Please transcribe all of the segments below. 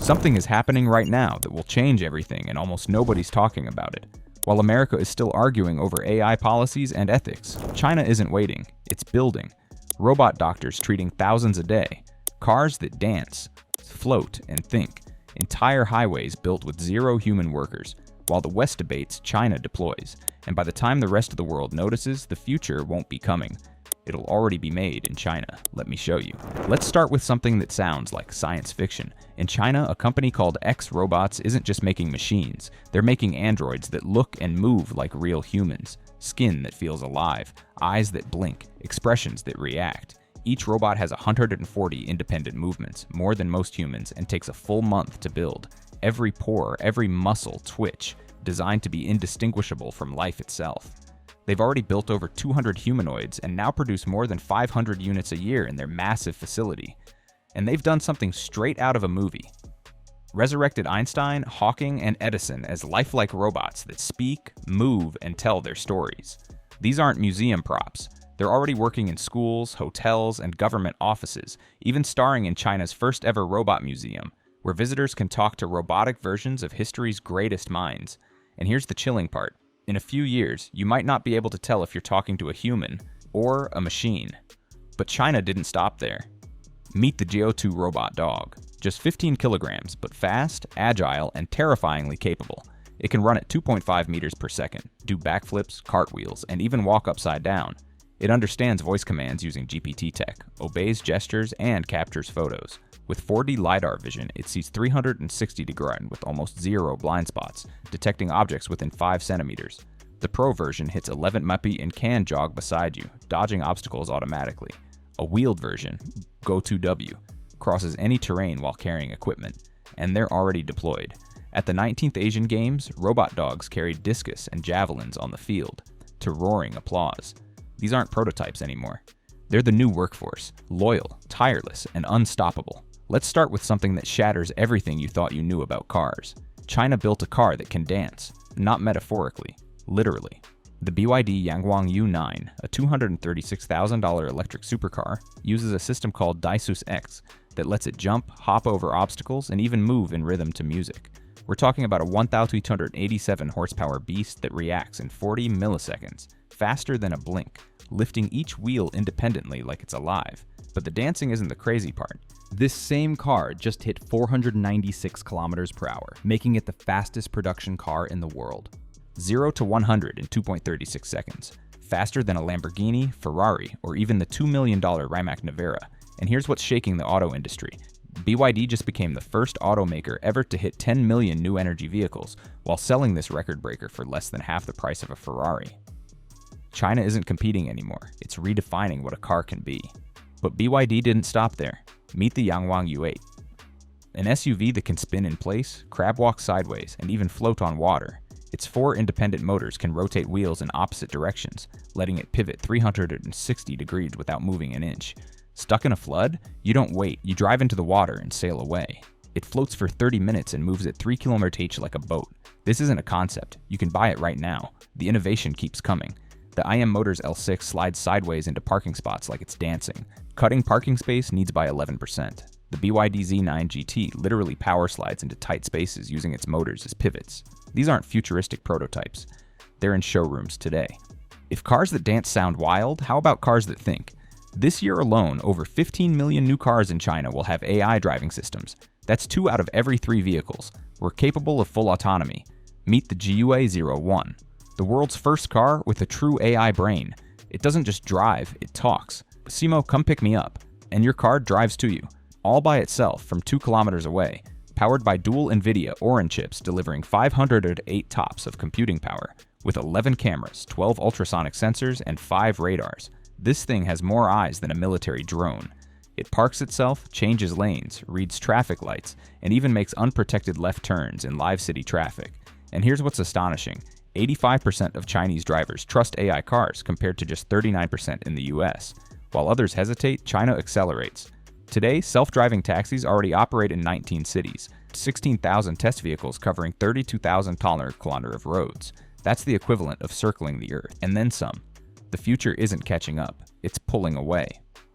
Something is happening right now that will change everything, and almost nobody's talking about it. While America is still arguing over AI policies and ethics, China isn't waiting, it's building. Robot doctors treating thousands a day. Cars that dance, float, and think. Entire highways built with zero human workers. While the West debates, China deploys. And by the time the rest of the world notices, the future won't be coming. It'll already be made in China. Let me show you. Let's start with something that sounds like science fiction. In China, a company called X Robots isn't just making machines. They're making androids that look and move like real humans. Skin that feels alive, eyes that blink, expressions that react. Each robot has 140 independent movements, more than most humans, and takes a full month to build. Every pore, every muscle twitch, designed to be indistinguishable from life itself. They've already built over 200 humanoids and now produce more than 500 units a year in their massive facility. And they've done something straight out of a movie. Resurrected Einstein, Hawking, and Edison as lifelike robots that speak, move, and tell their stories. These aren't museum props. They're already working in schools, hotels, and government offices, even starring in China's first ever robot museum, where visitors can talk to robotic versions of history's greatest minds. And here's the chilling part. In a few years, you might not be able to tell if you're talking to a human or a machine. But China didn't stop there. Meet the Geo2 robot dog. Just 15 kilograms, but fast, agile, and terrifyingly capable. It can run at 2.5 meters per second, do backflips, cartwheels, and even walk upside down. It understands voice commands using GPT tech, obeys gestures, and captures photos. With 4D LiDAR vision, it sees 360 degrees with almost zero blind spots, detecting objects within 5 centimeters. The Pro version hits 11 mph and can jog beside you, dodging obstacles automatically. A wheeled version, Go2W, crosses any terrain while carrying equipment, and they're already deployed. At the 19th Asian Games, robot dogs carried discus and javelins on the field, to roaring applause. These aren't prototypes anymore. They're the new workforce, loyal, tireless, and unstoppable. Let's start with something that shatters everything you thought you knew about cars. China built a car that can dance, not metaphorically, literally. The BYD Yangwang U9, a $236,000 electric supercar, uses a system called Daisus X that lets it jump, hop over obstacles, and even move in rhythm to music. We're talking about a 1,287 horsepower beast that reacts in 40 milliseconds, faster than a blink, lifting each wheel independently like it's alive. But the dancing isn't the crazy part. This same car just hit 496 kilometers per hour, making it the fastest production car in the world. 0 to 100 in 2.36 seconds, faster than a Lamborghini, Ferrari, or even the $2 million Rimac Nevera. And here's what's shaking the auto industry. BYD just became the first automaker ever to hit 10 million new energy vehicles, while selling this record breaker for less than half the price of a Ferrari. China isn't competing anymore, it's redefining what a car can be. But BYD didn't stop there. Meet the Yangwang U8. An SUV that can spin in place, crab walk sideways, and even float on water. Its 4 independent motors can rotate wheels in opposite directions, letting it pivot 360 degrees without moving an inch. Stuck in a flood? You don't wait, you drive into the water and sail away. It floats for 30 minutes and moves at 3 km/h like a boat. This isn't a concept, you can buy it right now. The innovation keeps coming. The IM Motors L6 slides sideways into parking spots like it's dancing. Cutting parking space needs by 11%. The BYD Z9 GT literally power slides into tight spaces using its motors as pivots. These aren't futuristic prototypes. They're in showrooms today. If cars that dance sound wild, how about cars that think? This year alone, over 15 million new cars in China will have AI driving systems. That's 2 out of every 3 vehicles. We're capable of full autonomy. Meet the GUA-01, the world's first car with a true AI brain. It doesn't just drive, it talks. Simo, come pick me up. And your car drives to you, all by itself from 2 kilometers away, powered by dual NVIDIA Orin chips delivering 508 TOPS of computing power, with 11 cameras, 12 ultrasonic sensors, and 5 radars. This thing has more eyes than a military drone. It parks itself, changes lanes, reads traffic lights, and even makes unprotected left turns in live city traffic. And here's what's astonishing. 85% of Chinese drivers trust AI cars compared to just 39% in the US. While others hesitate, China accelerates. Today, self-driving taxis already operate in 19 cities, 16,000 test vehicles covering 32,000 kilometers of roads. That's the equivalent of circling the Earth, and then some. The future isn't catching up, it's pulling away.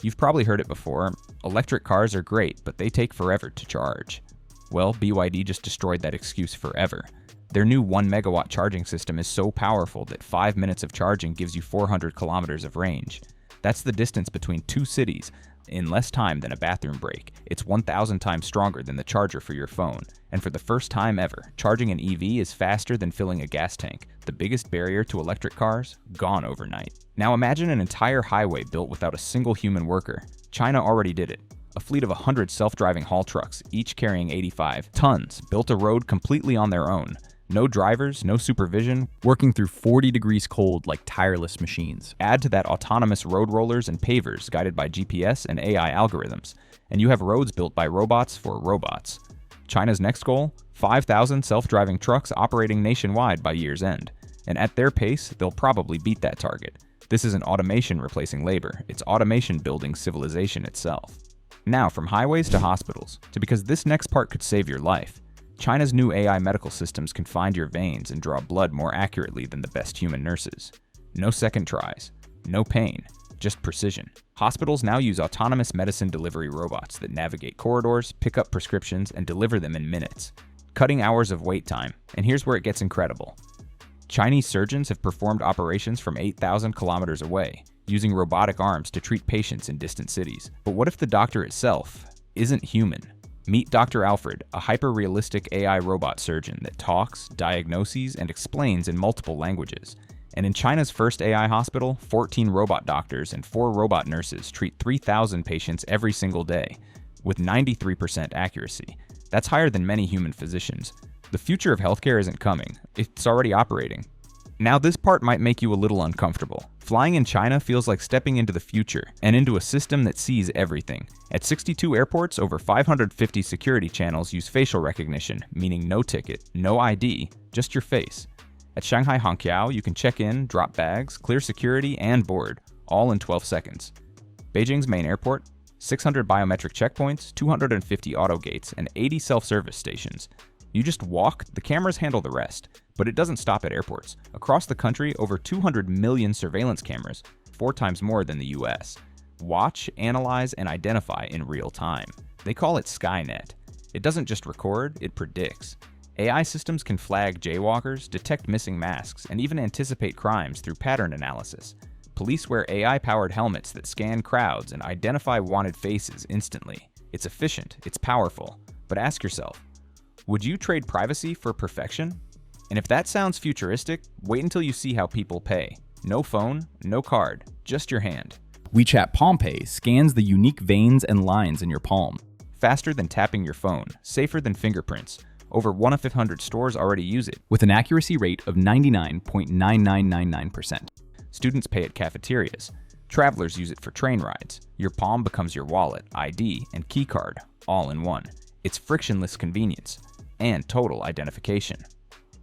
You've probably heard it before, electric cars are great, but they take forever to charge. Well, BYD just destroyed that excuse forever. Their new 1 megawatt charging system is so powerful that 5 minutes of charging gives you 400 kilometers of range. That's the distance between two cities in less time than a bathroom break. It's 1,000 times stronger than the charger for your phone. And for the first time ever, charging an EV is faster than filling a gas tank. The biggest barrier to electric cars, gone overnight. Now imagine an entire highway built without a single human worker. China already did it. A fleet of 100 self-driving haul trucks, each carrying 85 tons, built a road completely on their own. No drivers, no supervision, working through 40 degrees cold like tireless machines. Add to that autonomous road rollers and pavers guided by GPS and AI algorithms, and you have roads built by robots for robots. China's next goal? 5,000 self-driving trucks operating nationwide by year's end. And at their pace, they'll probably beat that target. This isn't automation replacing labor, it's automation building civilization itself. Now, from highways to hospitals, because this next part could save your life. China's new AI medical systems can find your veins and draw blood more accurately than the best human nurses. No second tries, no pain, just precision. Hospitals now use autonomous medicine delivery robots that navigate corridors, pick up prescriptions, and deliver them in minutes, cutting hours of wait time. And here's where it gets incredible. Chinese surgeons have performed operations from 8,000 kilometers away, using robotic arms to treat patients in distant cities. But what if the doctor itself isn't human? Meet Dr. Alfred, a hyper-realistic AI robot surgeon that talks, diagnoses, and explains in multiple languages. And in China's first AI hospital, 14 robot doctors and 4 robot nurses treat 3,000 patients every single day, with 93% accuracy. That's higher than many human physicians. The future of healthcare isn't coming, it's already operating. Now this part might make you a little uncomfortable. Flying in China feels like stepping into the future, and into a system that sees everything. At 62 airports, over 550 security channels use facial recognition, meaning no ticket, no ID, just your face. At Shanghai Hongqiao, you can check in, drop bags, clear security, and board, all in 12 seconds. Beijing's main airport, 600 biometric checkpoints, 250 auto gates, and 80 self-service stations. You just walk, the cameras handle the rest. But it doesn't stop at airports. Across the country, over 200 million surveillance cameras, 4 times more than the US. Watch, analyze, and identify in real time. They call it Skynet. It doesn't just record, it predicts. AI systems can flag jaywalkers, detect missing masks, and even anticipate crimes through pattern analysis. Police wear AI-powered helmets that scan crowds and identify wanted faces instantly. It's efficient, it's powerful. But ask yourself, would you trade privacy for perfection? And if that sounds futuristic, wait until you see how people pay. No phone, no card, just your hand. WeChat PalmPay scans the unique veins and lines in your palm. Faster than tapping your phone, safer than fingerprints. Over 1 of 500 stores already use it. With an accuracy rate of 99.9999%. Students pay at cafeterias. Travelers use it for train rides. Your palm becomes your wallet, ID, and keycard, all in one. It's frictionless convenience and total identification.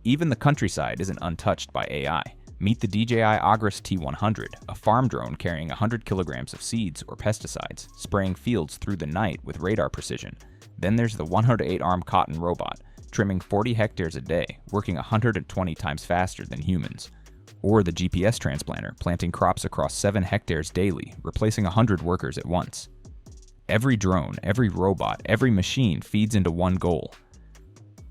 Even the countryside isn't untouched by AI. Meet the DJI Agras T100, a farm drone carrying 100 kilograms of seeds or pesticides, spraying fields through the night with radar precision. Then there's the 108-arm cotton robot, trimming 40 hectares a day, working 120 times faster than humans. Or the GPS transplanter, planting crops across 7 hectares daily, replacing 100 workers at once. Every drone, every robot, every machine feeds into one goal: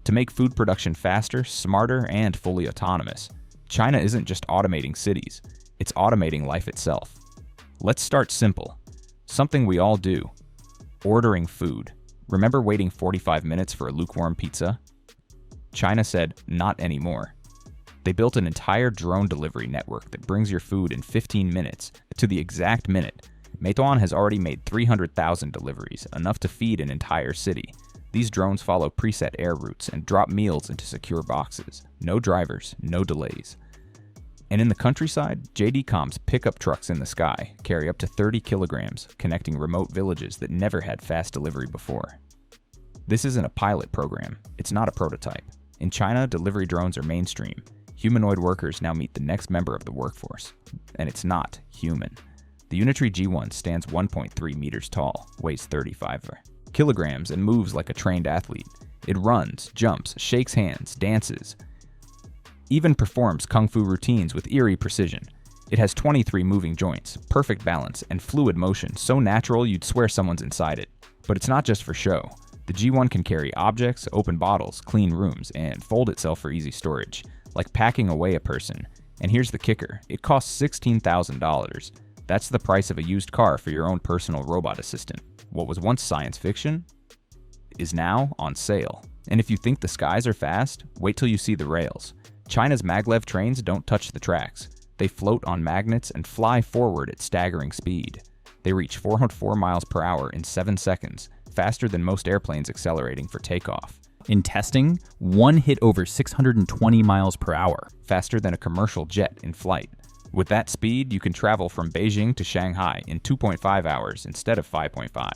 to make food production faster, smarter, and fully autonomous. China isn't just automating cities, it's automating life itself. Let's start simple. Something we all do. Ordering food. Remember waiting 45 minutes for a lukewarm pizza? China said, not anymore. They built an entire drone delivery network that brings your food in 15 minutes, to the exact minute. Meituan has already made 300,000 deliveries, enough to feed an entire city. These drones follow preset air routes and drop meals into secure boxes. No drivers, no delays. And in the countryside, JD.com's pickup trucks in the sky carry up to 30 kilograms, connecting remote villages that never had fast delivery before. This isn't a pilot program. It's not a prototype. In China, delivery drones are mainstream. Humanoid workers now meet the next member of the workforce. And it's not human. The Unitree G1 stands 1.3 meters tall, weighs 35 kilograms, and moves like a trained athlete. It runs, jumps, shakes hands, dances, even performs kung fu routines with eerie precision. It has 23 moving joints, perfect balance, and fluid motion so natural you'd swear someone's inside it. But it's not just for show. The G1 can carry objects, open bottles, clean rooms, and fold itself for easy storage, like packing away a person. And here's the kicker, it costs $16,000. That's the price of a used car for your own personal robot assistant. What was once science fiction is now on sale. And if you think the skies are fast, wait till you see the rails. China's Maglev trains don't touch the tracks. They float on magnets and fly forward at staggering speed. They reach 404 miles per hour in 7 seconds, faster than most airplanes accelerating for takeoff. In testing, one hit over 620 miles per hour, Faster than a commercial jet in flight. With that speed, you can travel from Beijing to Shanghai in 2.5 hours instead of 5.5.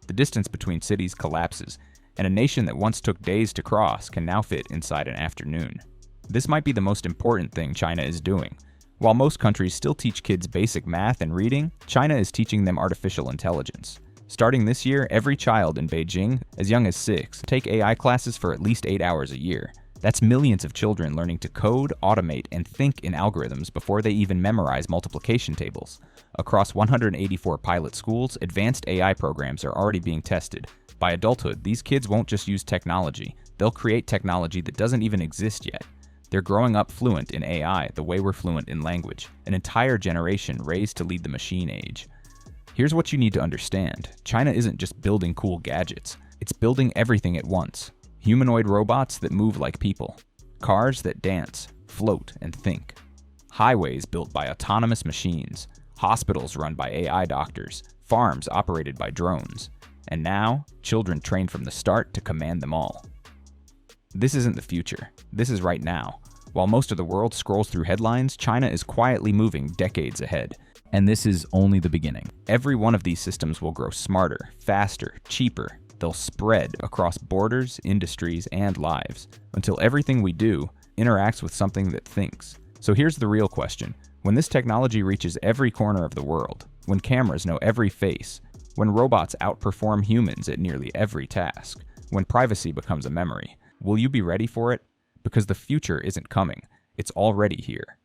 The distance between cities collapses, and a nation that once took days to cross can now fit inside an afternoon. This might be the most important thing China is doing. While most countries still teach kids basic math and reading, China is teaching them artificial intelligence. Starting this year, every child in Beijing, as young as 6, take AI classes for at least 8 hours a year. That's millions of children learning to code, automate, and think in algorithms before they even memorize multiplication tables. Across 184 pilot schools, advanced AI programs are already being tested. By adulthood, these kids won't just use technology, they'll create technology that doesn't even exist yet. They're growing up fluent in AI the way we're fluent in language, an entire generation raised to lead the machine age. Here's what you need to understand. China isn't just building cool gadgets, it's building everything at once. Humanoid robots that move like people. Cars that dance, float, and think. Highways built by autonomous machines. Hospitals run by AI doctors. Farms operated by drones. And now, children trained from the start to command them all. This isn't the future. This is right now. While most of the world scrolls through headlines, China is quietly moving decades ahead. and this is only the beginning. Every one of these systems will grow smarter, faster, cheaper. They'll spread across borders, industries, and lives, until everything we do interacts with something that thinks. So here's the real question. When this technology reaches every corner of the world, when cameras know every face, when robots outperform humans at nearly every task, when privacy becomes a memory, will you be ready for it? Because the future isn't coming, it's already here.